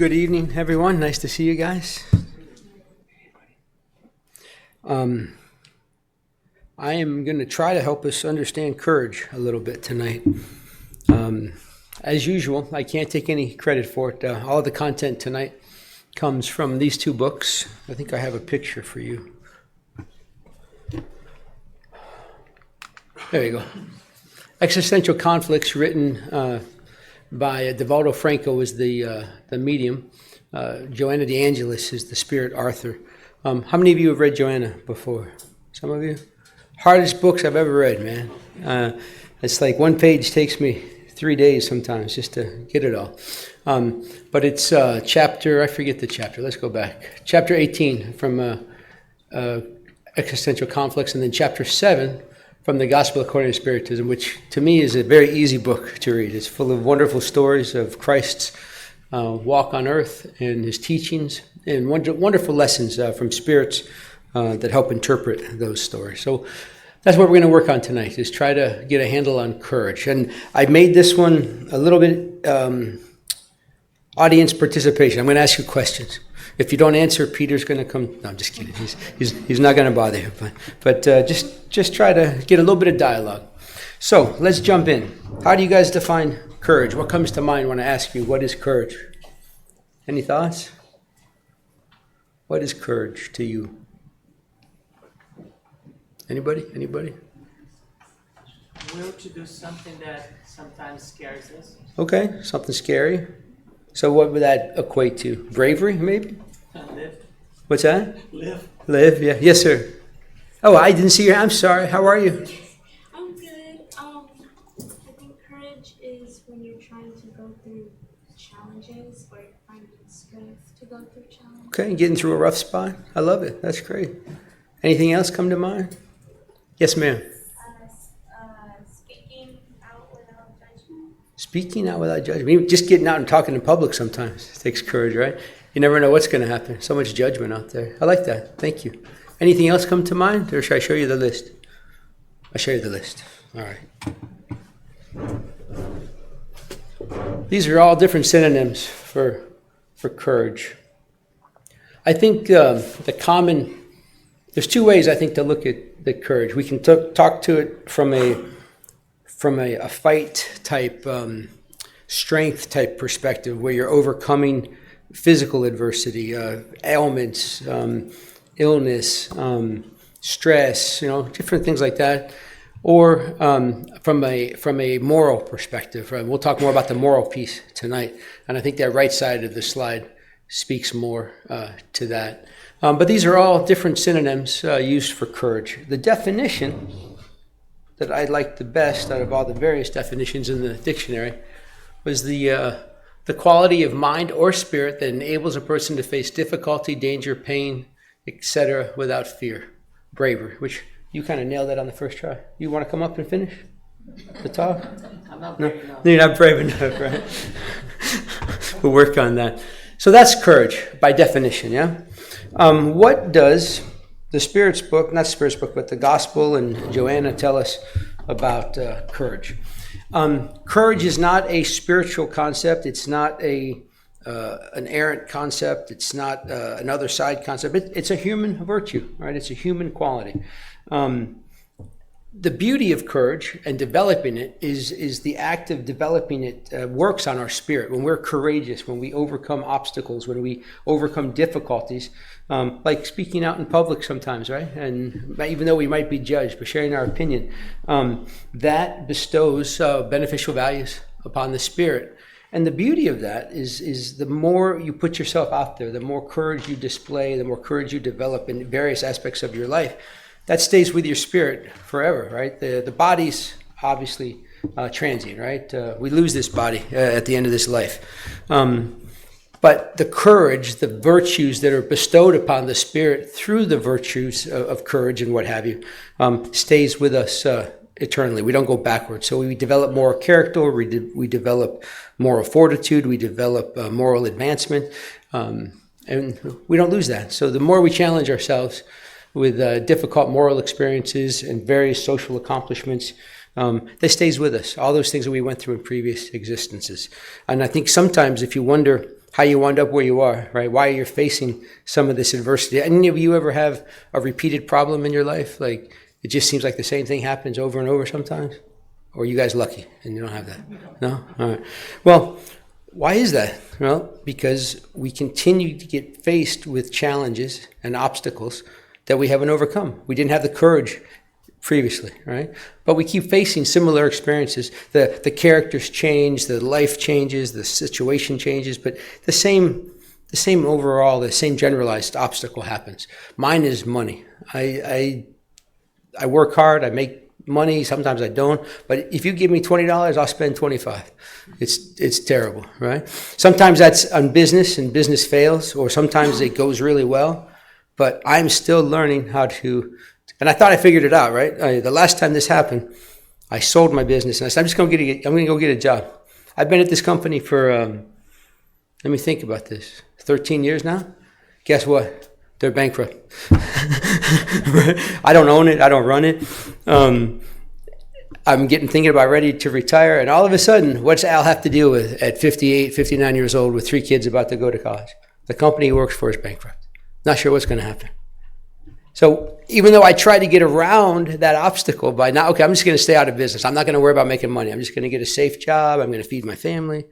Good evening, everyone. Nice to see you guys. I am going to try to help us understand courage a little bit tonight. As usual, I can't take any credit for it. All the content tonight comes from these two books. I think I have a picture for you. There you go. Existential Conflicts, written by Devaldo Franco, is the medium. Joanna De Angelis is the spirit Arthur. How many of you have read Joanna before? Some of you? Hardest books I've ever read, man. It's like one page takes me 3 days sometimes just to get it all. But it's chapter, I forget the chapter, let's go back. Chapter 18 from Existential Conflicts, and then chapter 7 from the Gospel According to Spiritism, which to me is a very easy book to read. It's full of wonderful stories of Christ's walk on earth and his teachings, and wonderful lessons from spirits that help interpret those stories. So that's what we're going to work on tonight, is try to get a handle on courage. And I made this one a little bit audience participation. I'm going to ask you questions. If you don't answer, Peter's going to come. No, I'm just kidding. He's not going to bother you. But just try to get a little bit of dialogue. So let's jump in. How do you guys define courage? What comes to mind when I ask you, what is courage? Any thoughts? What is courage to you? Anybody? Will to do something that sometimes scares us. Okay, something scary. So what would that equate to? Bravery, maybe? Live. What's that? Live, yeah. Yes, sir. Oh, I didn't see you. I'm sorry. How are you? I'm good. I think courage is when you're trying to go through challenges or finding strength to go through challenges. Okay, getting through a rough spot. I love it. That's great. Anything else come to mind? Yes, ma'am. Speaking out without judgment. Speaking out without judgment. Even just getting out and talking in public sometimes takes courage, right? You never know what's going to happen. So much judgment out there. I like that. Thank you. Anything else come to mind, or should I show you the list? I'll show you the list. All right. These are all different synonyms for courage. I think there's two ways I think to look at the courage. We can talk to it from a fight type, strength type perspective, where you're overcoming physical adversity, ailments, illness, stress, different things like that. Or from a moral perspective. Right? We'll talk more about the moral piece tonight, and I think that right side of the slide speaks more to that. But these are all different synonyms used for courage. The definition that I liked the best out of all the various definitions in the dictionary was the quality of mind or spirit that enables a person to face difficulty, danger, pain, etc. without fear. Bravery, which you kind of nailed that on the first try. You want to come up and finish the talk? I'm not brave enough. No, you're not brave enough, right? We'll work on that. So that's courage by definition, yeah? What does the Spirit's book, not Spirit's book, but the Gospel and Joanna tell us about courage? Courage is not a spiritual concept. It's not an errant concept. It's not an other side concept. It's a human virtue, right? It's a human quality. The beauty of courage and developing it is the act of developing it works on our spirit. When we're courageous, when we overcome obstacles, when we overcome difficulties, like speaking out in public sometimes, right? And even though we might be judged, but sharing our opinion, that bestows beneficial values upon the spirit. And the beauty of that is the more you put yourself out there, the more courage you display, the more courage you develop in various aspects of your life, that stays with your spirit forever, right? The body's obviously transient, right? We lose this body at the end of this life. But the courage, the virtues that are bestowed upon the spirit through the virtues of courage and what have you, stays with us eternally. We don't go backwards. So we develop moral character, we develop moral fortitude, we develop moral advancement, and we don't lose that. So the more we challenge ourselves with difficult moral experiences and various social accomplishments, that stays with us. All those things that we went through in previous existences. And I think sometimes if you wonder how you wound up where you are, right? Why you're facing some of this adversity. Any of you ever have a repeated problem in your life? Like it just seems like the same thing happens over and over sometimes? Or are you guys lucky and you don't have that? No? All right. Well, why is that? Well, because we continue to get faced with challenges and obstacles that we haven't overcome. We didn't have the courage previously, right? But we keep facing similar experiences. The characters change, the life changes, the situation changes, but the same overall, the same generalized obstacle happens. Mine is money. I work hard, I make money, sometimes I don't, but if you give me $20, I'll spend $25. It's terrible, right? Sometimes that's on business and business fails, or sometimes it goes really well, but I'm still learning how to, and I thought I figured it out, right? The last time this happened, I sold my business and I said, I'm going to go get a job. I've been at this company for, let me think about this, 13 years now. Guess what? They're bankrupt. I don't own it. I don't run it. I'm thinking about ready to retire. And all of a sudden, what's Al have to deal with at 58, 59 years old with 3 kids about to go to college? The company he works for is bankrupt. Not sure what's going to happen. So even though I try to get around that obstacle by not, okay, I'm just going to stay out of business. I'm not going to worry about making money. I'm just going to get a safe job. I'm going to feed my family.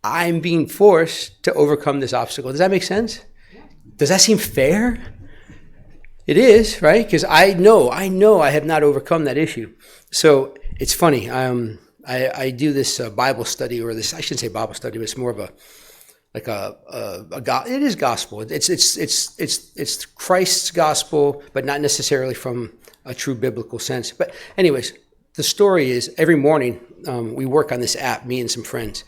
I'm being forced to overcome this obstacle. Does that make sense? Does that seem fair? It is, right? Because I know I have not overcome that issue. So it's funny. I do this Bible study, or this, I shouldn't say Bible study, but it's more of it is gospel. It's Christ's gospel, but not necessarily from a true biblical sense. But anyways, the story is every morning we work on this app, me and some friends,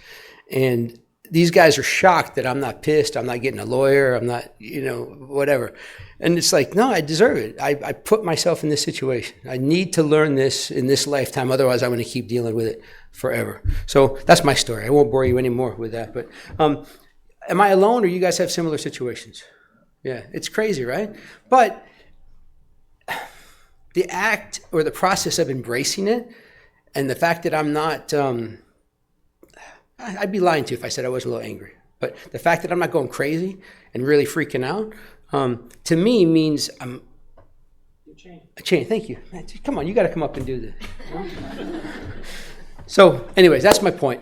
and these guys are shocked that I'm not pissed. I'm not getting a lawyer. I'm not, whatever. And it's like, no, I deserve it. I put myself in this situation. I need to learn this in this lifetime. Otherwise, I'm going to keep dealing with it forever. So that's my story. I won't bore you anymore with that. But am I alone, or you guys have similar situations? Yeah, it's crazy, right? But the act or the process of embracing it, and the fact that I'm not... I'd be lying to you if I said I wasn't a little angry. But the fact that I'm not going crazy and really freaking out, to me means I'm... A change. Thank you. Come on, you got to come up and do this. So anyways, that's my point.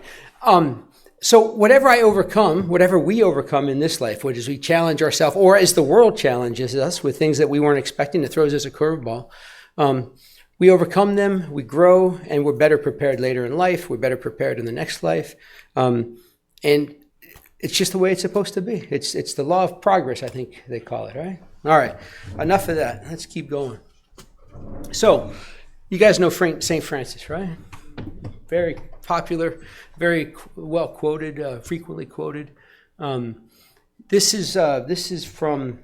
So whatever we overcome in this life, which is we challenge ourselves, or as the world challenges us with things that we weren't expecting, it throws us a curveball. We overcome them, we grow, and we're better prepared later in life. We're better prepared in the next life. And it's just the way it's supposed to be. It's the law of progress, I think they call it, right? All right, enough of that. Let's keep going. So, you guys know St. Francis, right? Very popular, very well quoted, frequently quoted. This is from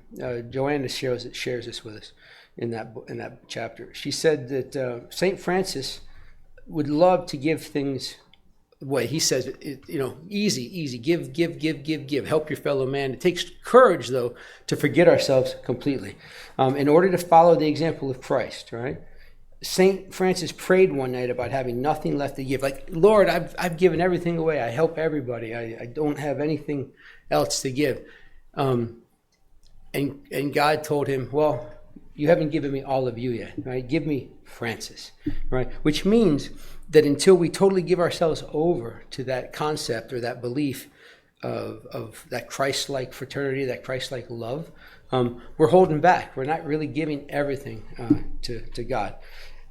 Joanna shares this with us in that chapter. She said that St. Francis would love to give things away. He says, easy, give, help your fellow man. It takes courage, though, to forget ourselves completely in order to follow the example of Christ, right? St. Francis prayed one night about having nothing left to give. Like, Lord, I've given everything away. I help everybody. I don't have anything else to give. And God told him, well, you haven't given me all of you yet, right? Give me Francis, right? Which means that until we totally give ourselves over to that concept or that belief of that Christ-like fraternity, that Christ-like love, we're holding back. We're not really giving everything to God.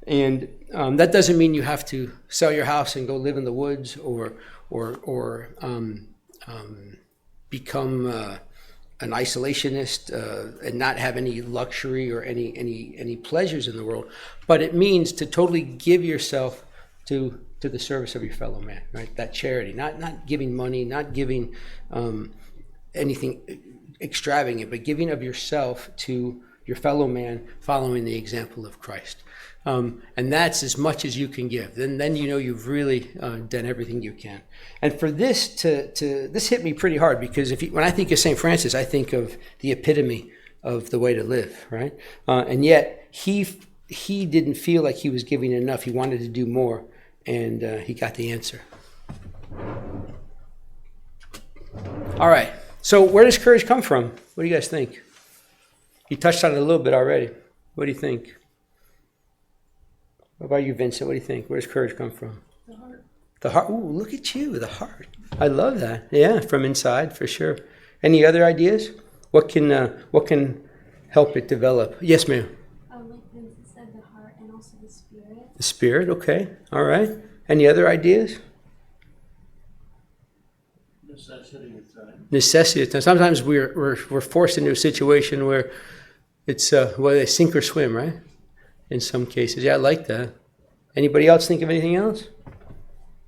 And that doesn't mean you have to sell your house and go live in the woods or become an isolationist and not have any luxury or any pleasures in the world. But it means to totally give yourself to the service of your fellow man, right? That charity, not giving money, not giving anything extravagant, but giving of yourself to your fellow man, following the example of Christ. And that's as much as you can give. Then you've really done everything you can. And for this this hit me pretty hard, because when I think of St. Francis, I think of the epitome of the way to live, right? And yet he didn't feel like he was giving enough. He wanted to do more, and he got the answer. All right. So where does courage come from? What do you guys think? You touched on it a little bit already. What do you think? What about you, Vincent? What do you think? Where does courage come from? The heart. The heart. Ooh, look at you, the heart. I love that. Yeah, from inside for sure. Any other ideas? What can help it develop? Yes, ma'am. Like Vincent said, the heart and also the spirit. The spirit. Okay. All right. Any other ideas? Necessity of time. Necessity of time. Sometimes we're forced into a situation where it's well, they sink or swim, right? In some cases. Yeah, I like that. Anybody else think of anything else?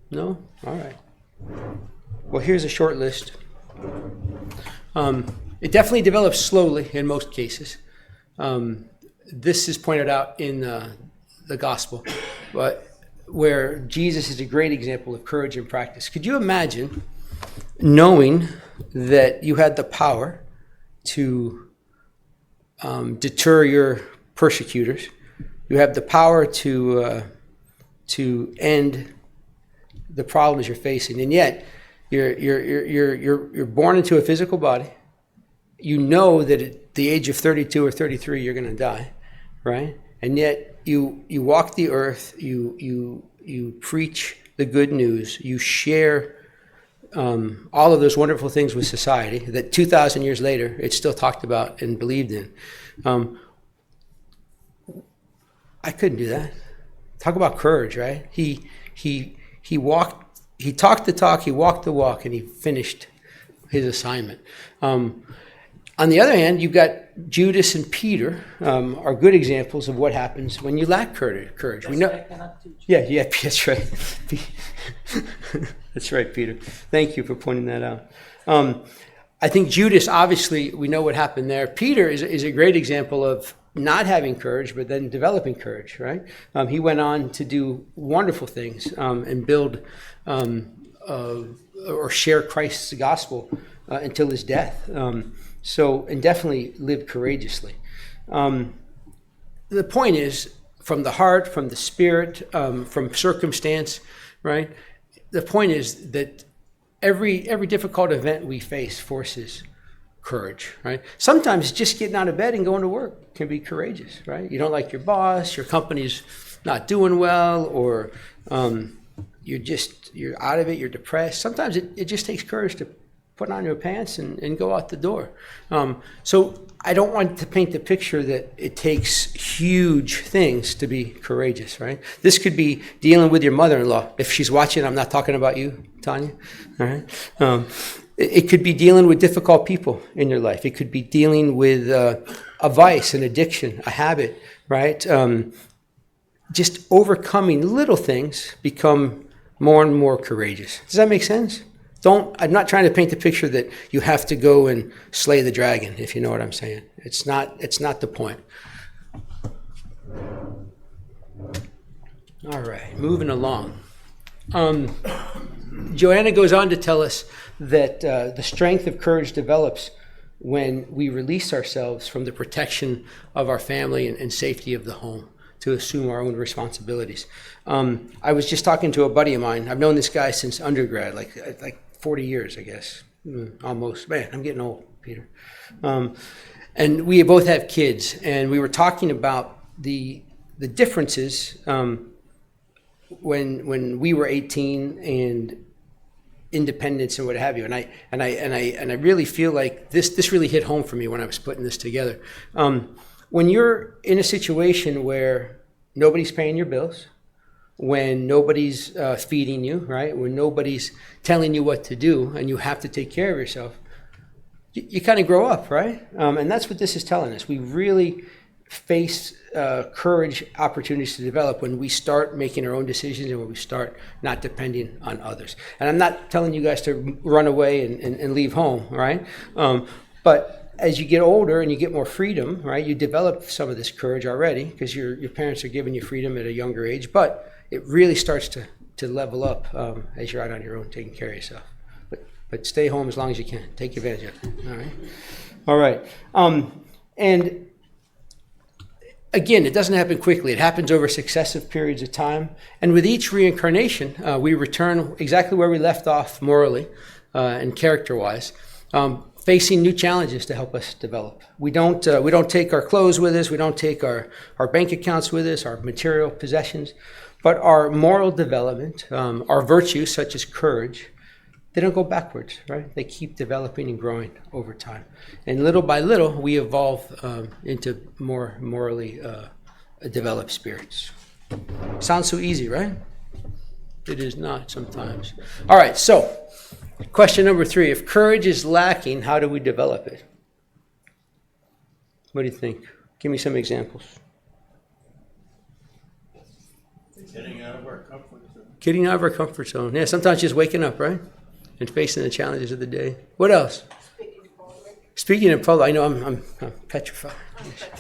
No? All right. Well, here's a short list. It definitely develops slowly in most cases. This is pointed out in the gospel, but where Jesus is a great example of courage in practice. Could you imagine knowing that you had the power to deter your persecutors? You have the power to end the problems you're facing, and yet you're born into a physical body. You know that at the age of 32 or 33 you're going to die, right? And yet you walk the earth. You preach the good news. You share all of those wonderful things with society that 2,000 years later it's still talked about and believed in. I couldn't do that. Talk about courage, right? He talked the talk, he walked the walk, and he finished his assignment. On the other hand, you've got Judas and Peter are good examples of what happens when you lack courage. We know. I cannot teach. Yeah, that's right. That's right, Peter. Thank you for pointing that out. I think Judas, obviously, we know what happened there. Peter is a great example of not having courage, but then developing courage, right? He went on to do wonderful things and build or share Christ's gospel until his death. And definitely lived courageously. The point is, from the heart, from the spirit, from circumstance, right? The point is that every difficult event we face forces courage, right? Sometimes just getting out of bed and going to work can be courageous, right? You don't like your boss, your company's not doing well, or you're out of it, you're depressed. Sometimes it just takes courage to put on your pants and go out the door. So I don't want to paint the picture that it takes huge things to be courageous, right? This could be dealing with your mother-in-law. If she's watching, I'm not talking about you, Tanya, all right? It could be dealing with difficult people in your life. It could be dealing with a vice, an addiction, a habit, right? Just overcoming little things become more and more courageous. Does that make sense? I'm not trying to paint the picture that you have to go and slay the dragon, if you know what I'm saying. It's not the point. All right, moving along. Joanna goes on to tell us that the strength of courage develops when we release ourselves from the protection of our family and safety of the home to assume our own responsibilities. I was just talking to a buddy of mine. I've known this guy since undergrad, like 40 years, I guess, almost. Man, I'm getting old, Peter. And we both have kids, and we were talking about the differences when we were 18 and independence and what have you. And I really feel like this really hit home for me when I was putting this together. When you're in a situation where nobody's paying your bills, when nobody's feeding you, right? When nobody's telling you what to do and you have to take care of yourself, you kind of grow up, right? And that's what this is telling us. We really face courage opportunities to develop when we start making our own decisions and when we start not depending on others. And I'm not telling you guys to run away and leave home, right? But as you get older and you get more freedom, right, you develop some of this courage already because your parents are giving you freedom at a younger age, but it really starts to level up as you're out on your own, taking care of yourself. But stay home as long as you can. Take advantage of it. All right. And again, it doesn't happen quickly. It happens over successive periods of time. And with each reincarnation, we return exactly where we left off morally and character-wise. Facing new challenges to help us develop. We don't take our clothes with us. We don't take our bank accounts with us, our material possessions, but our moral development, our virtues such as courage, they don't go backwards, right? They keep developing and growing over time. And little by little, we evolve into more morally developed spirits. Sounds so easy, right? It is not sometimes. All right, so question number 3. If courage is lacking, how do we develop it? What do you think? Give me some examples. Getting out of our comfort zone. Getting out of our comfort zone. Yeah, sometimes just waking up, right? And facing the challenges of the day. What else? Speaking in public. I know I'm petrified.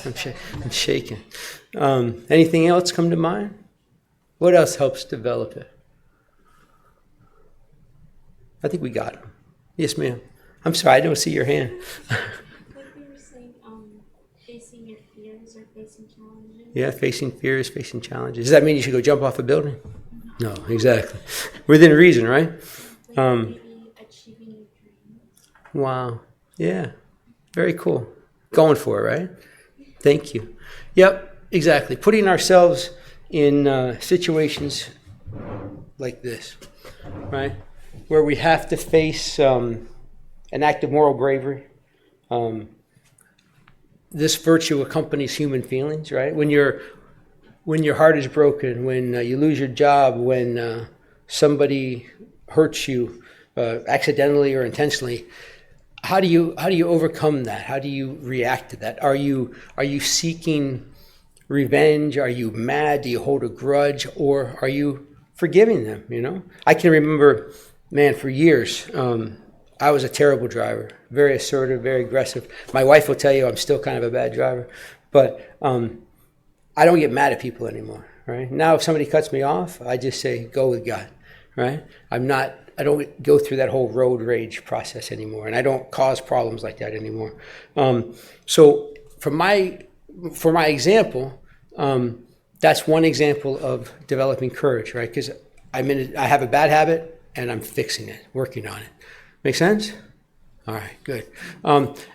I'm shaking. Anything else come to mind? What else helps develop it? I think we got it. Yes, ma'am. I'm sorry, I don't see your hand. Like we were saying, facing your fears or facing challenges. Yeah, facing fears, facing challenges. Does that mean you should go jump off a building? No, exactly. Within reason, right? Like maybe achieving your dreams. Wow. Yeah. Very cool. Going for it, right? Thank you. Yep, exactly. Putting ourselves in situations like this, right? Where we have to face an act of moral bravery. This virtue accompanies human feelings, right? When your heart is broken, when you lose your job, when somebody hurts you accidentally or intentionally, how do you overcome that? How do you react to that? Are you seeking revenge? Are you mad? Do you hold a grudge, or are you forgiving them? You know, I can remember, man, for years, I was a terrible driver, very assertive, very aggressive. My wife will tell you I'm still kind of a bad driver, but I don't get mad at people anymore, right? Now, if somebody cuts me off, I just say, go with God, right? I don't go through that whole road rage process anymore, and I don't cause problems like that anymore. So for my example, that's one example of developing courage, right? Because I have a bad habit, and I'm fixing it, working on it. Make sense? All right, good.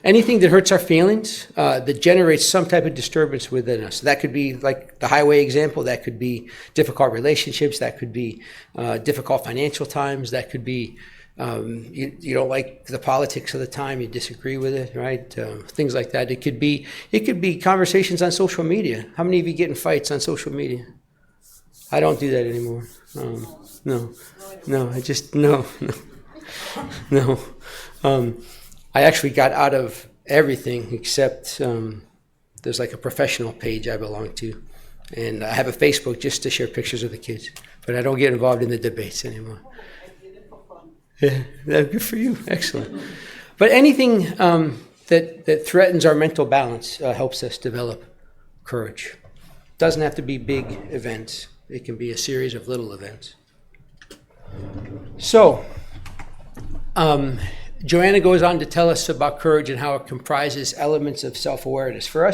Anything that hurts our feelings, that generates some type of disturbance within us. That could be like the highway example. That could be difficult relationships. That could be difficult financial times. That could be you don't like the politics of the time. You disagree with it, right? Things like that. It could be conversations on social media. How many of you get in fights on social media? I don't do that anymore. No. I just no. I actually got out of everything except there's like a professional page I belong to, and I have a Facebook just to share pictures of the kids, but I don't get involved in the debates anymore. Yeah, good for you. Excellent. But anything that threatens our mental balance helps us develop courage. Doesn't have to be big events. It can be a series of little events. So, Joanna goes on to tell us about courage and how it comprises elements of self-awareness. For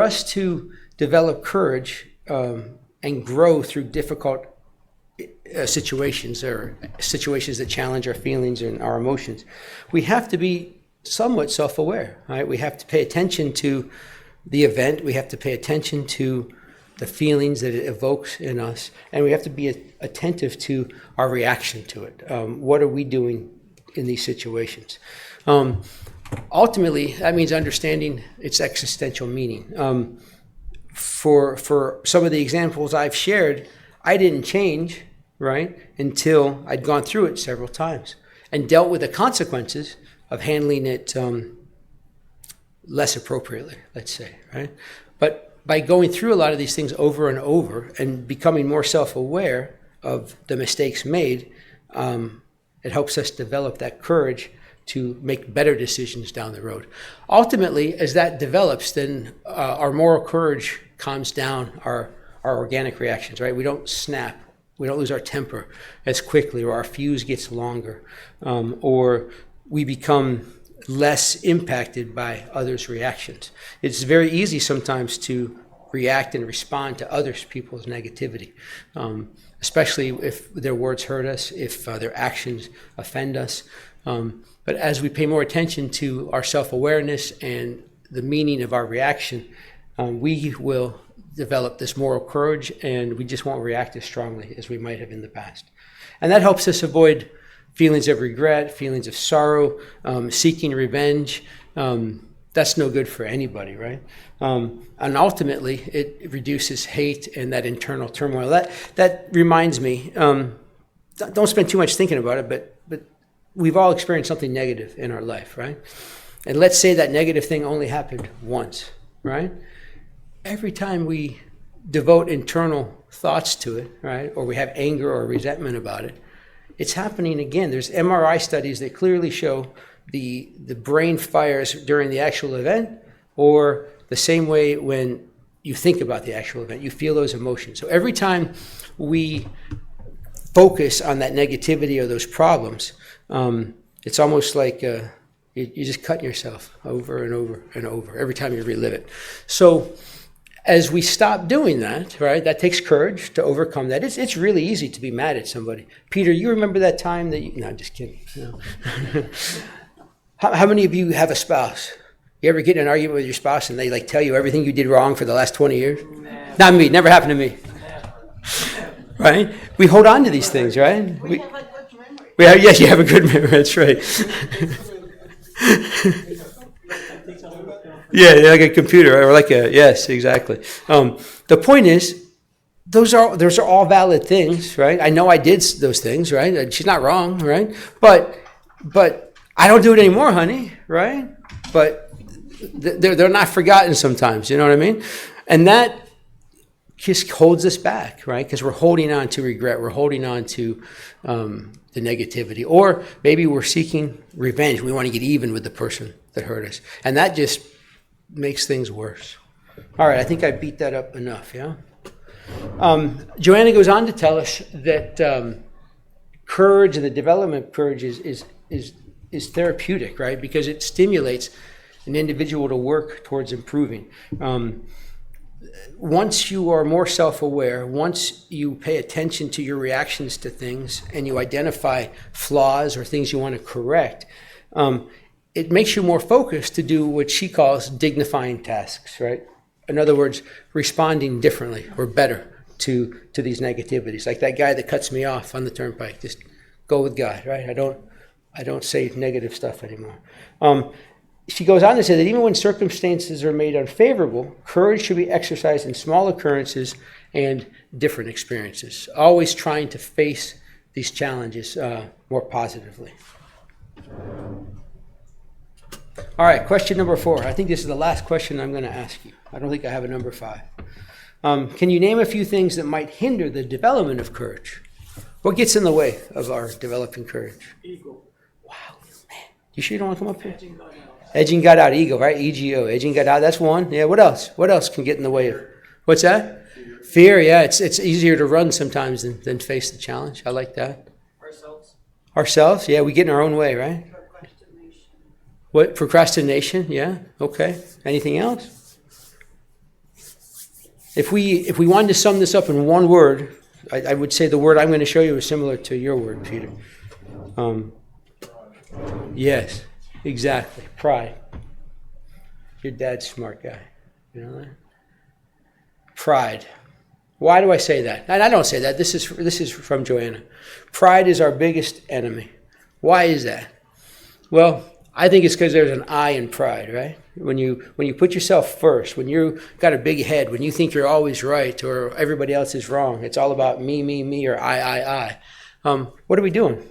us to develop courage and grow through difficult situations or situations that challenge our feelings and our emotions, we have to be somewhat self-aware, right? We have to pay attention to the event. We have to pay attention to the feelings that it evokes in us, and we have to be attentive to our reaction to it. What are we doing in these situations? Ultimately, that means understanding its existential meaning. For some of the examples I've shared, I didn't change, right, until I'd gone through it several times and dealt with the consequences of handling it less appropriately, let's say, right? But by going through a lot of these things over and over and becoming more self-aware of the mistakes made, it helps us develop that courage to make better decisions down the road. Ultimately, as that develops, then our moral courage calms down our organic reactions, right? We don't snap. We don't lose our temper as quickly, or our fuse gets longer, or we become less impacted by others' reactions. It's very easy sometimes to react and respond to other people's negativity, especially if their words hurt us, if their actions offend us. But as we pay more attention to our self-awareness and the meaning of our reaction, we will develop this moral courage, and we just won't react as strongly as we might have in the past. And that helps us avoid feelings of regret, feelings of sorrow, seeking revenge. That's no good for anybody, right? And ultimately, it reduces hate and that internal turmoil. That reminds me, don't spend too much thinking about it, but we've all experienced something negative in our life, right? And let's say that negative thing only happened once, right? Every time we devote internal thoughts to it, right, or we have anger or resentment about it, it's happening again. There's MRI studies that clearly show the brain fires during the actual event, or the same way when you think about the actual event, you feel those emotions. So every time we focus on that negativity or those problems, it's almost like you're just cutting yourself over and over and over every time you relive it. So as we stop doing that, right, that takes courage to overcome that. It's really easy to be mad at somebody. Peter, you remember that time that you... No, I'm just kidding. No. How many of you have a spouse? You ever get in an argument with your spouse and they like tell you everything you did wrong for the last 20 years? Never. Not me. Never happened to me. Never. Right? We hold on to these things, right? We have a good memory. Yes, you have a good memory. That's right. Yeah, like a computer or like a... Yes, exactly. The point is, those are all valid things, right? I know I did those things, right? She's not wrong, right? But I don't do it anymore, honey, right? But they're not forgotten sometimes, you know what I mean? And that just holds us back, right? Because we're holding on to regret. We're holding on to the negativity. Or maybe we're seeking revenge. We want to get even with the person that hurt us. And that just makes things worse. All right, I think I beat that up enough, yeah? Joanna goes on to tell us that courage and the development of courage is therapeutic, right? Because it stimulates an individual to work towards improving. Once you are more self-aware, once you pay attention to your reactions to things and you identify flaws or things you want to correct, it makes you more focused to do what she calls dignifying tasks, right? In other words, responding differently or better to these negativities. Like that guy that cuts me off on the turnpike, just go with God, right? I don't say negative stuff anymore. She goes on to say that even when circumstances are made unfavorable, courage should be exercised in small occurrences and different experiences, always trying to face these challenges more positively. All right, question number 4. I think this is the last question I'm going to ask you. I don't think I have a number 5. Can you name a few things that might hinder the development of courage? What gets in the way of our developing courage? Ego. Wow, man. You sure you don't want to come up here? Edging God out. Edging God out, ego, right? EGO, edging God out, that's one. Yeah, what else? What else can get in the way of... What's that? Fear, yeah. It's easier to run sometimes than face the challenge. I like that. Ourselves, yeah. We get in our own way, right? Procrastination. What? Procrastination, yeah. Okay. Anything else? If we wanted to sum this up in one word, I would say the word I'm going to show you is similar to your word, Peter. Yes, exactly. Pride. Your dad's a smart guy. You know that? Pride. Why do I say that? And I don't say that. This is from Joanna. Pride is our biggest enemy. Why is that? Well, I think it's because there's an I in pride, right? When you put yourself first, when you got a big head, when you think you're always right or everybody else is wrong, it's all about me, or I. What are we doing?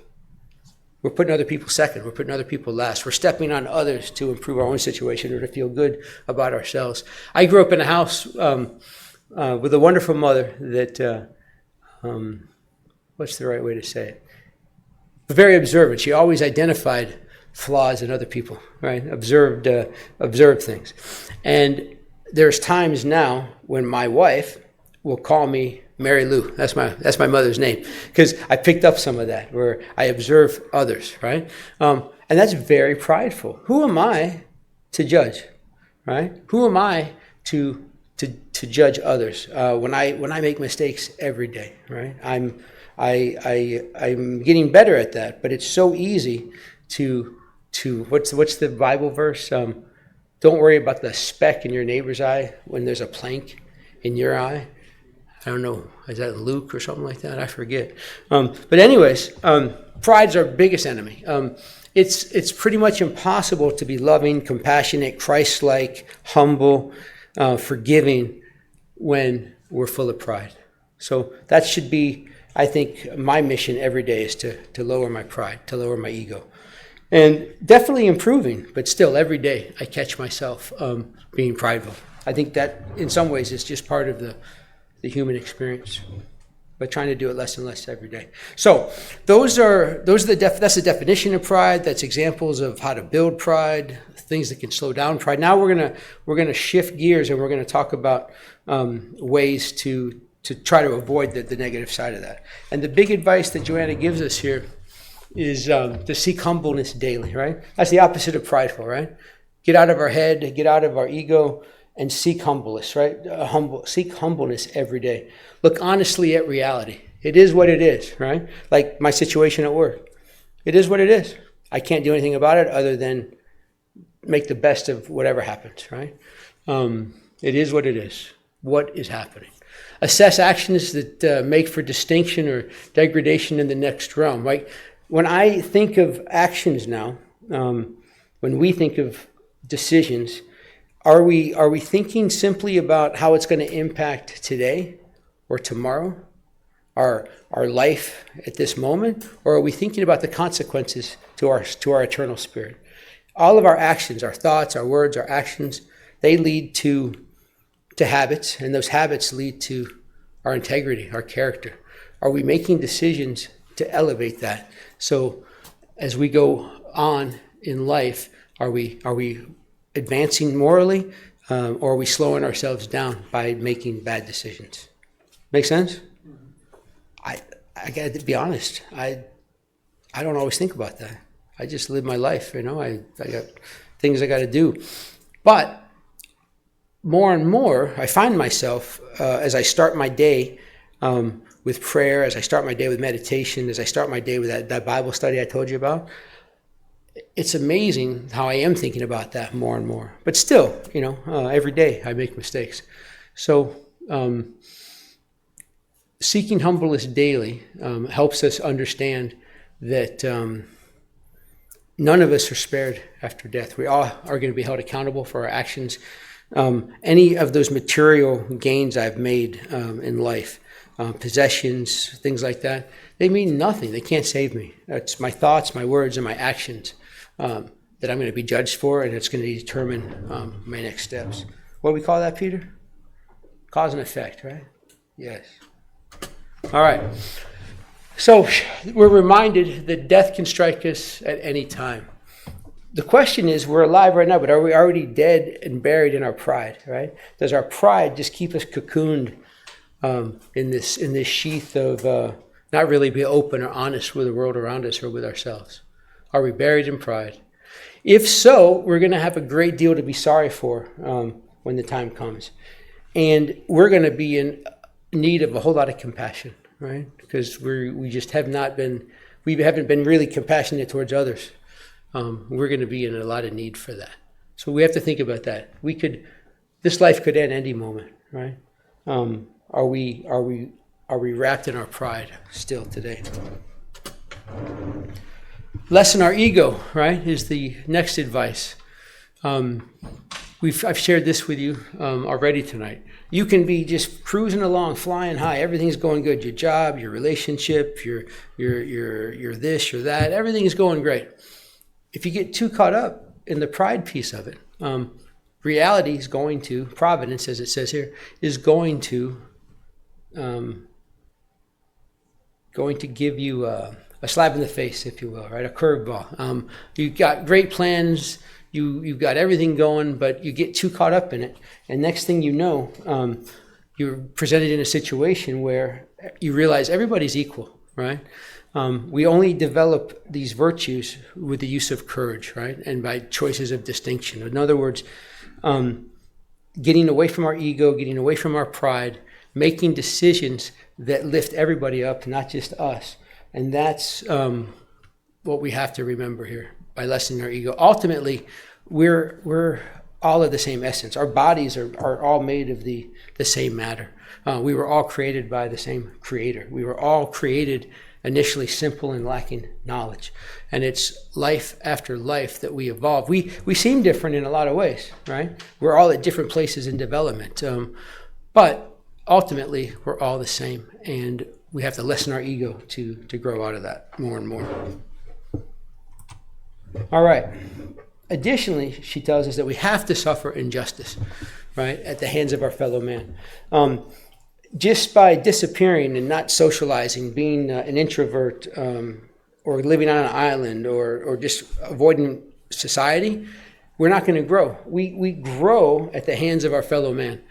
We're putting other people second. We're putting other people last. We're stepping on others to improve our own situation or to feel good about ourselves. I grew up in a house with a wonderful mother that, what's the right way to say it? Very observant. She always identified flaws in other people, right? Observed things. And there's times now when my wife will call me Mary Lou. That's my mother's name, because I picked up some of that where I observe others, right? And that's very prideful. Who am I to judge, right? Who am I to judge others when I make mistakes every day, right? I'm getting better at that, but it's so easy to what's the Bible verse? Don't worry about the speck in your neighbor's eye when there's a plank in your eye. I don't know, is that Luke or something like that? I forget. But anyways, pride's our biggest enemy. It's pretty much impossible to be loving, compassionate, Christ-like, humble, forgiving when we're full of pride. So that should be, I think, my mission every day is to lower my pride, to lower my ego. And definitely improving, but still every day I catch myself being prideful. I think that in some ways it's just part of the human experience, but trying to do it less and less every day. So that's the definition of pride. That's examples of how to build pride, things that can slow down pride. Now we're gonna shift gears and we're gonna talk about ways to try to avoid the negative side of that. And the big advice that Joanna gives us here is to seek humbleness daily, right? That's the opposite of prideful, right? Get out of our head, get out of our ego, and seek humbleness, right? Seek humbleness every day. Look honestly at reality. It is what it is, right? Like my situation at work. It is what it is. I can't do anything about it other than make the best of whatever happens, right? It is what it is. What is happening? Assess actions that make for distinction or degradation in the next realm, right? When I think of actions now, when we think of decisions, are we thinking simply about how it's going to impact today or tomorrow, our life at this moment, or are we thinking about the consequences to our eternal spirit? All of our actions, our thoughts, our words, our actions, they lead to habits, and those habits lead to our integrity, our character. Are we making decisions to elevate that? So as we go on in life, are we advancing morally, or are we slowing ourselves down by making bad decisions? Make sense? I got to be honest. I don't always think about that. I just live my life. I got things I got to do. But more and more, I find myself as I start my day with prayer, as I start my day with meditation, as I start my day with that Bible study I told you about. It's amazing how I am thinking about that more and more. But still, every day I make mistakes. So seeking humbleness daily helps us understand that none of us are spared after death. We all are going to be held accountable for our actions. Any of those material gains I've made in life, possessions, things like that, they mean nothing. They can't save me. It's my thoughts, my words, and my actions that I'm going to be judged for, and it's going to determine my next steps. What do we call that, Peter? Cause and effect, right? Yes. All right. So we're reminded that death can strike us at any time. The question is, we're alive right now, but are we already dead and buried in our pride, right? Does our pride just keep us cocooned in this sheath of not really be open or honest with the world around us or with ourselves? Are we buried in pride? If so, we're going to have a great deal to be sorry for when the time comes. And we're going to be in need of a whole lot of compassion, right? Because we just haven't been really compassionate towards others. We're going to be in a lot of need for that. So we have to think about that. This life could end any moment, right? Are we wrapped in our pride still today? Lessen our ego, right, is the next advice. I've shared this with you already tonight. You can be just cruising along, flying high. Everything's going good. Your job, your relationship, your this, your that. Everything is going great. If you get too caught up in the pride piece of it, reality is going to, providence, as it says here, is going to give you a slap in the face, if you will, right? A curveball. You've got great plans. You've got everything going, but you get too caught up in it. And next thing you know, you're presented in a situation where you realize everybody's equal, right? We only develop these virtues with the use of courage, right? And by choices of distinction. In other words, getting away from our ego, getting away from our pride, making decisions that lift everybody up, not just us. And that's what we have to remember here. by lessening our ego. Ultimately, we're all of the same essence. Our bodies are all made of the same matter. We were all created by the same creator. We were all created initially simple and lacking knowledge. And it's life after life that we evolve. We seem different in a lot of ways, right? We're all at different places in development. But ultimately, we're all the same. And we have to lessen our ego to grow out of that more and more. All right. Additionally, she tells us that we have to suffer injustice, right, at the hands of our fellow man. Just by disappearing and not socializing, being an introvert, or living on an island, or just avoiding society, we're not going to grow. We grow at the hands of our fellow man.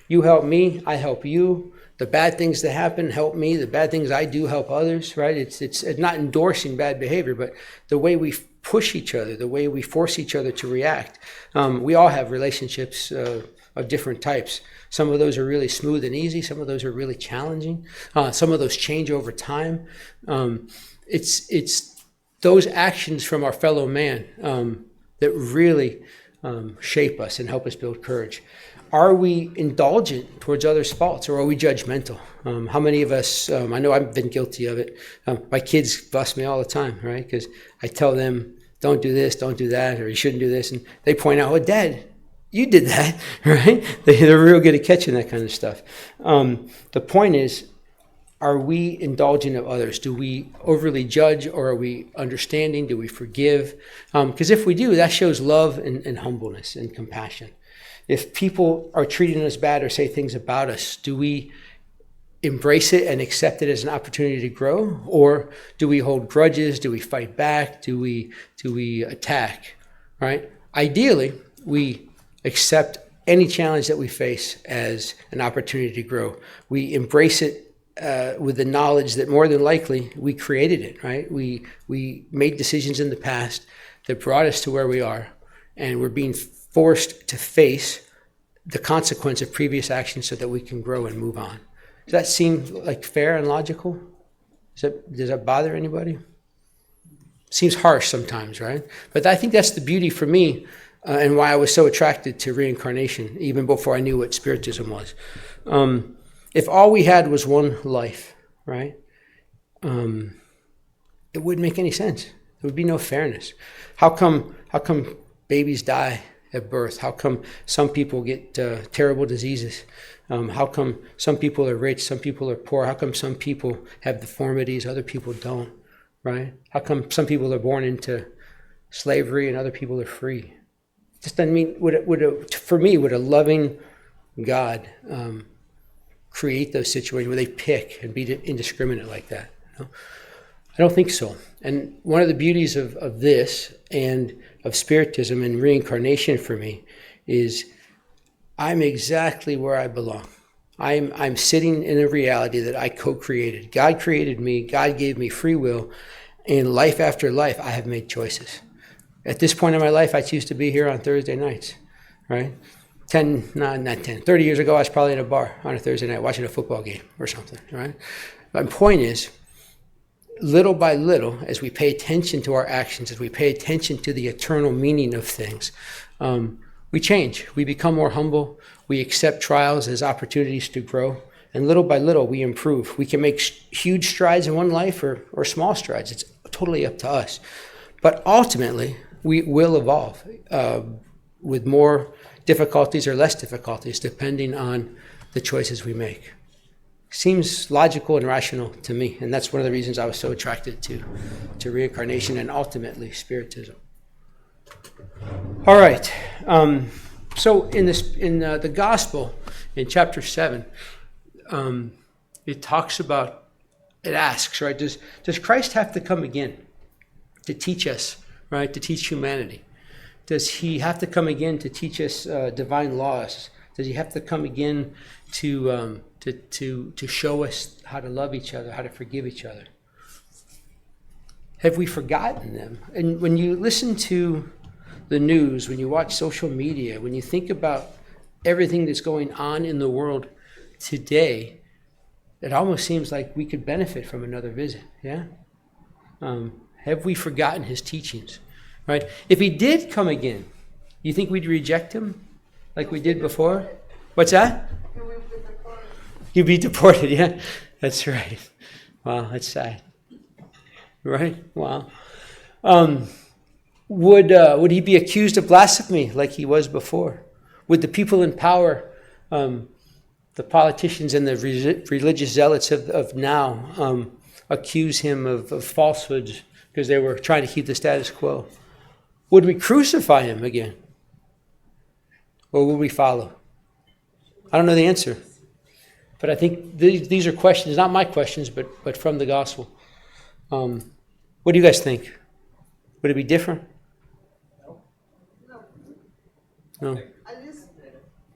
You help me, I help you. The bad things that happen help me. The bad things I do help others, right? It's not endorsing bad behavior, but the way we push each other, the way we force each other to react. We all have relationships of different types. Some of those are really smooth and easy. Some of those are really challenging. Some of those change over time. It's those actions from our fellow man that really shape us and help us build courage. Are we indulgent towards others' faults, or are we judgmental? How many of us, I know I've been guilty of it. My kids fuss me all the time, right? Because I tell them, don't do this, don't do that, or you shouldn't do this. And they point out, well, Dad, you did that, right? They're real good at catching that kind of stuff. The point is, are we indulgent of others? Do we overly judge, or are we understanding? Do we forgive? Because if we do, that shows love and humbleness and compassion. If people are treating us bad or say things about us, do we embrace it and accept it as an opportunity to grow? Or do we hold grudges? Do we fight back? Do we attack, right? Ideally, we accept any challenge that we face as an opportunity to grow. We embrace it with the knowledge that more than likely we created it, right? We made decisions in the past that brought us to where we are, and we're being forced to face the consequence of previous actions so that we can grow and move on. Does that seem like fair and logical? Does that bother anybody? Seems harsh sometimes, right? But I think that's the beauty for me, and why I was so attracted to reincarnation, even before I knew what Spiritism was. If all we had was one life, right, it wouldn't make any sense. There would be no fairness. How come babies die at birth? How come some people get terrible diseases? How come some people are rich, some people are poor? How come some people have deformities, other people don't, right? How come some people are born into slavery and other people are free? Just doesn't mean, for me, would a loving God create those situations where they pick and be indiscriminate like that? You know? I don't think so. And one of the beauties of this and of Spiritism and reincarnation for me is I'm exactly where I belong. I'm sitting in a reality that I co-created. God created me. God gave me free will. And life after life, I have made choices. At this point in my life, I choose to be here on Thursday nights, right? 30 years ago, I was probably in a bar on a Thursday night watching a football game or something, right? My point is, little by little, as we pay attention to our actions, as we pay attention to the eternal meaning of things, we change. We become more humble. We accept trials as opportunities to grow. And little by little, we improve. We can make huge strides in one life or small strides. It's totally up to us. But ultimately, we will evolve with more difficulties or less difficulties, depending on the choices we make. Seems logical and rational to me, and that's one of the reasons I was so attracted to reincarnation and ultimately Spiritism. All right. So in the Gospel, in chapter 7, it talks about, it asks, right? Does Christ have to come again to teach us, right? To teach humanity? Does he have to come again to teach us divine laws? Does he have to come again to show us how to love each other, how to forgive each other? Have we forgotten them? And when you listen to the news, when you watch social media, when you think about everything that's going on in the world today, it almost seems like we could benefit from another visit, yeah? Have we forgotten his teachings? right? If he did come again, you think we'd reject him like we did before? What's that? You'd be deported, yeah. That's right. Wow, that's sad. Right? Wow. Would he be accused of blasphemy like he was before? Would the people in power, the politicians and the religious zealots of now, accuse him of falsehoods because they were trying to keep the status quo? Would we crucify him again? Or would we follow? I don't know the answer. But I think these are questions, not my questions, but from the gospel. What do you guys think? Would it be different? No. At least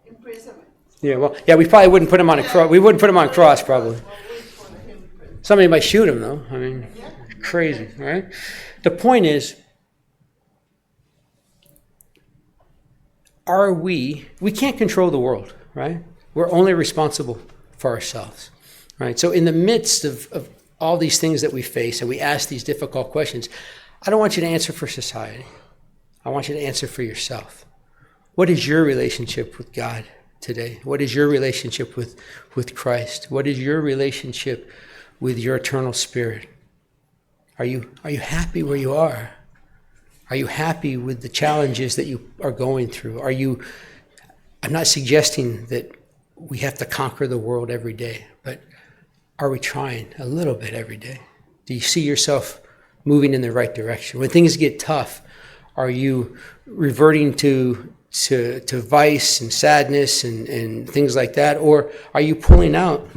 imprisonment. Yeah, well, yeah, we probably wouldn't put him on a cross. We wouldn't put him on a cross, probably. Somebody might shoot him, though. I mean, crazy, right? The point is, we can't control the world, right? We're only responsible for ourselves, right? So in the midst of all these things that we face and we ask these difficult questions, I don't want you to answer for society. I want you to answer for yourself. What is your relationship with God today? What is your relationship with Christ? What is your relationship with your eternal spirit? Are you happy where you are? Are you happy with the challenges that you are going through? I'm not suggesting that we have to conquer the world every day, but are we trying a little bit every day? Do you see yourself moving in the right direction? When things get tough, are you reverting to vice and sadness and things like that? Or are you pulling out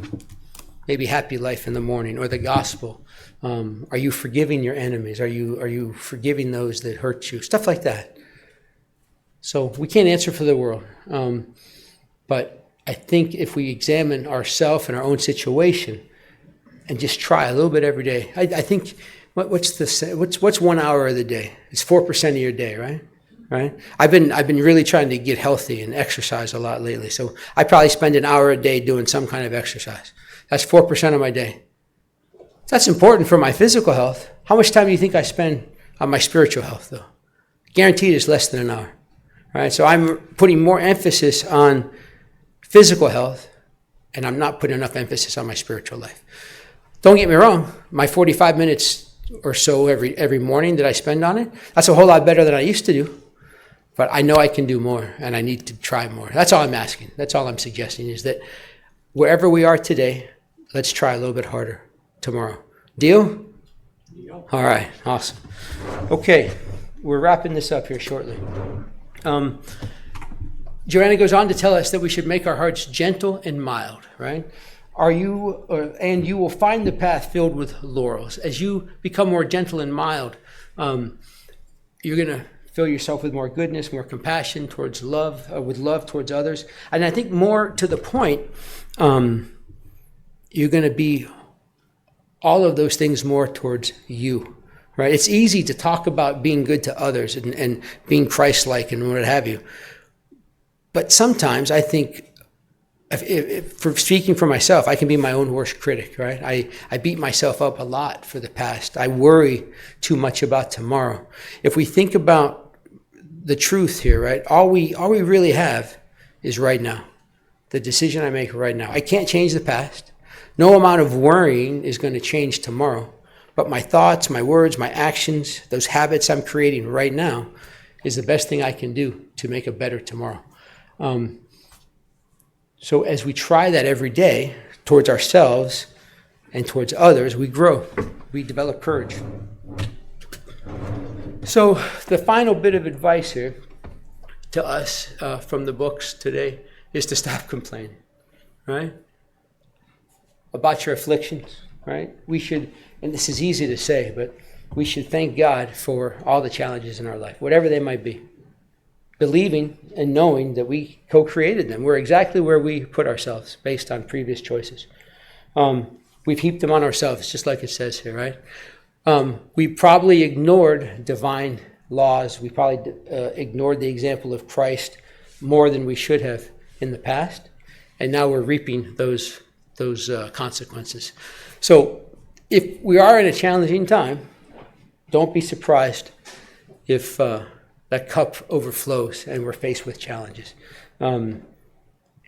maybe happy life in the morning or the gospel? Are you forgiving your enemies? Are you forgiving those that hurt you? Stuff like that. So we can't answer for the world. But I think if we examine ourselves and our own situation and just try a little bit every day, I think what's 1 hour of the day? It's 4% of your day, right? Right? I've been really trying to get healthy and exercise a lot lately. So I probably spend an hour a day doing some kind of exercise. That's 4% of my day. That's important for my physical health. How much time do you think I spend on my spiritual health, though? Guaranteed it's less than an hour. Right? So I'm putting more emphasis on physical health, and I'm not putting enough emphasis on my spiritual life. Don't get me wrong. My 45 minutes or so every morning that I spend on it, that's a whole lot better than I used to do. But I know I can do more, and I need to try more. That's all I'm asking. That's all I'm suggesting, is that wherever we are today, let's try a little bit harder tomorrow. Deal? All right. Awesome. Okay. We're wrapping this up here shortly. Joanna goes on to tell us that we should make our hearts gentle and mild, right? And you will find the path filled with laurels. As you become more gentle and mild, you're going to fill yourself with more goodness, more compassion towards love, with love towards others. And I think more to the point, you're going to be all of those things more towards you, right? It's easy to talk about being good to others and being Christ-like and what have you. But sometimes I think, if for speaking for myself, I can be my own worst critic, right? I beat myself up a lot for the past. I worry too much about tomorrow. If we think about the truth here, right? All we really have is right now. The decision I make right now. I can't change the past. No amount of worrying is going to change tomorrow. But my thoughts, my words, my actions, those habits I'm creating right now is the best thing I can do to make a better tomorrow. So as we try that every day towards ourselves and towards others, we grow. We develop courage. So the final bit of advice here to us from the books today is to stop complaining, right? About your afflictions, right? We should, and this is easy to say, but we should thank God for all the challenges in our life, whatever they might be. Believing and knowing that we co-created them. We're exactly where we put ourselves based on previous choices. We've heaped them on ourselves, just like it says here, right? We probably ignored divine laws. We probably ignored the example of Christ more than we should have in the past. And now we're reaping those consequences. So if we are in a challenging time, don't be surprised if that cup overflows and we're faced with challenges. And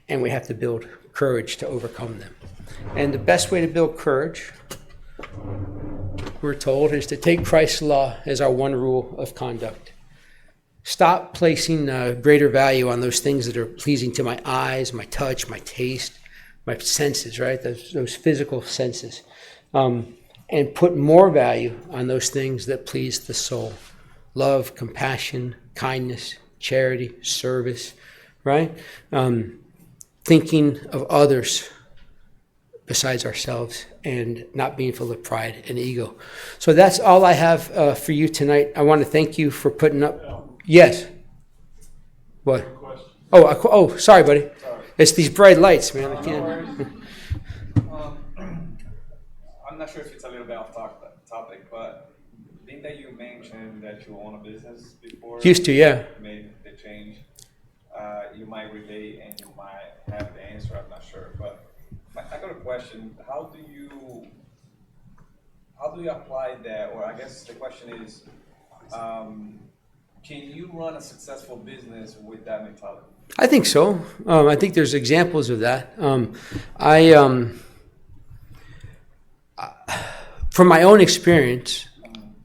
we have to build courage to overcome them. And the best way to build courage, we're told, is to take Christ's law as our one rule of conduct. Stop placing greater value on those things that are pleasing to my eyes, my touch, my taste, my senses, right? Those physical senses. And put more value on those things that please the soul. Love, compassion, kindness, charity, service, right? Thinking of others besides ourselves and not being full of pride and ego. So that's all I have for you tonight. I want to thank you for putting up. Yes. What? Oh, sorry, buddy. It's these bright lights, man. I can't. I'm not sure if it's a little bit off topic, but being that you mentioned that you own a business before, Used to, yeah. made the change, you might relate and you might have the answer. I'm not sure, but I got a question. How do you apply that? Or I guess the question is, can you run a successful business with that mentality? I think so. I think there's examples of that. From my own experience,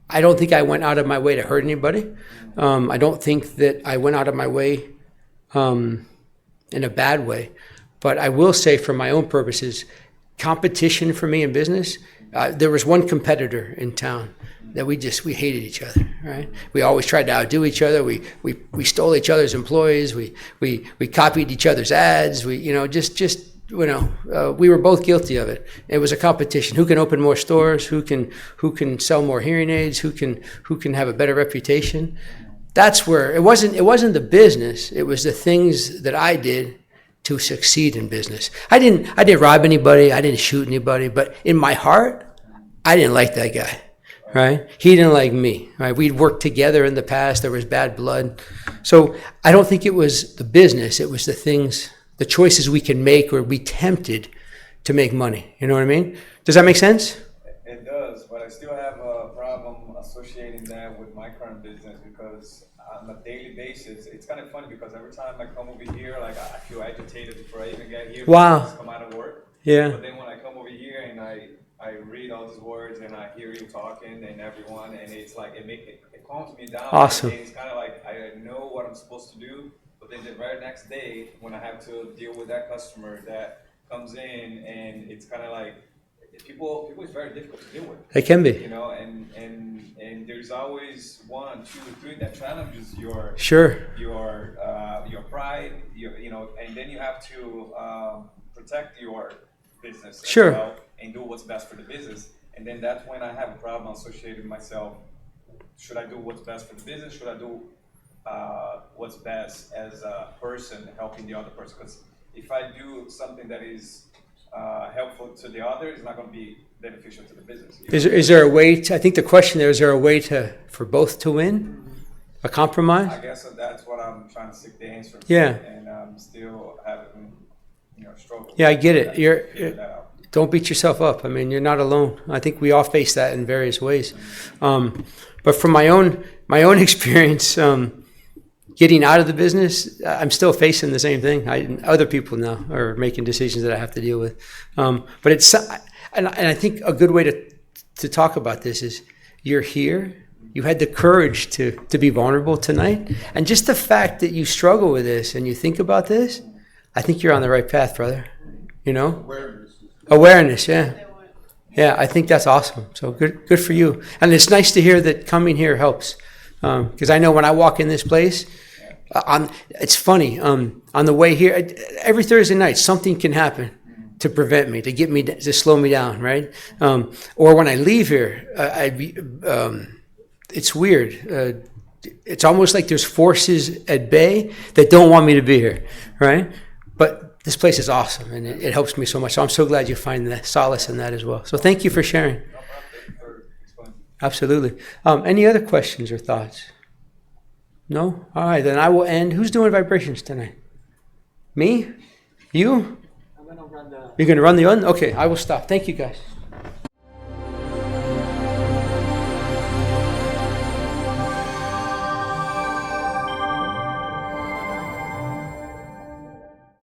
I don't think I went out of my way to hurt anybody. I don't think that I went out of my way in a bad way. But I will say, for my own purposes, competition for me in business, there was one competitor in town that we hated each other, right? We always tried to outdo each other. We stole each other's employees. We copied each other's ads. We were both guilty of it. It was a competition. Who can open more stores? Who can sell more hearing aids? Who can have a better reputation? That's where it wasn't the business. It was the things that I did to succeed in business. I didn't rob anybody. I didn't shoot anybody. But in my heart, I didn't like that guy. Right? He didn't like me. Right? We'd worked together in the past. There was bad blood. So I don't think it was the business. It was the things, the choices we can make or be tempted to make money. You know what I mean? Does that make sense? It does, but I still have a problem associating that with my current business because on a daily basis, it's kind of funny because every time I come over here, like I feel agitated before I even get here. Wow. I just come out of work. Yeah. But then when I come over here and I read all these words and I hear you talking and everyone, and it's like it calms me down. Awesome. And it's kind of like I know what I'm supposed to do, but then the very next day when I have to deal with that customer that comes in, and it's kind of like people is very difficult to deal with. It can be. You know, and there's always 1, 2, 3 that challenges your pride, and then you have to protect your business as Sure. well and do what's best for the business. And then that's when I have a problem associated with myself. Should I do what's best for the business? Should I do what's best as a person helping the other person? Because if I do something that is helpful to the other, it's not going to be beneficial to the business. Is there a way to, I think the question there, is there a way for both to win? A compromise? I guess that's what I'm trying to seek the answer to. Yeah. And I'm still having, struggle. Yeah, I get it. Figure that out. Don't beat yourself up. I mean, you're not alone. I think we all face that in various ways. But from my own experience, getting out of the business, I'm still facing the same thing. Other people now are making decisions that I have to deal with. But it's, and I think a good way to talk about this is you're here. You had the courage to be vulnerable tonight. And just the fact that you struggle with this and you think about this, I think you're on the right path, brother. Awareness, yeah. Yeah, I think that's awesome. So good for you. And it's nice to hear that coming here helps. Because I know when I walk in this place, it's funny. On the way here, every Thursday night, something can happen to prevent me, to get me, to slow me down, right? Or when I leave here, it's weird. It's almost like there's forces at bay that don't want me to be here, right? But this place is awesome, and it helps me so much. So I'm so glad you find the solace in that as well. So thank you for sharing. Absolutely. Any other questions or thoughts? No? All right, then I will end. Who's doing vibrations tonight? Me? You? I'm gonna run the. You're going to run the un? Okay, I will stop. Thank you, guys.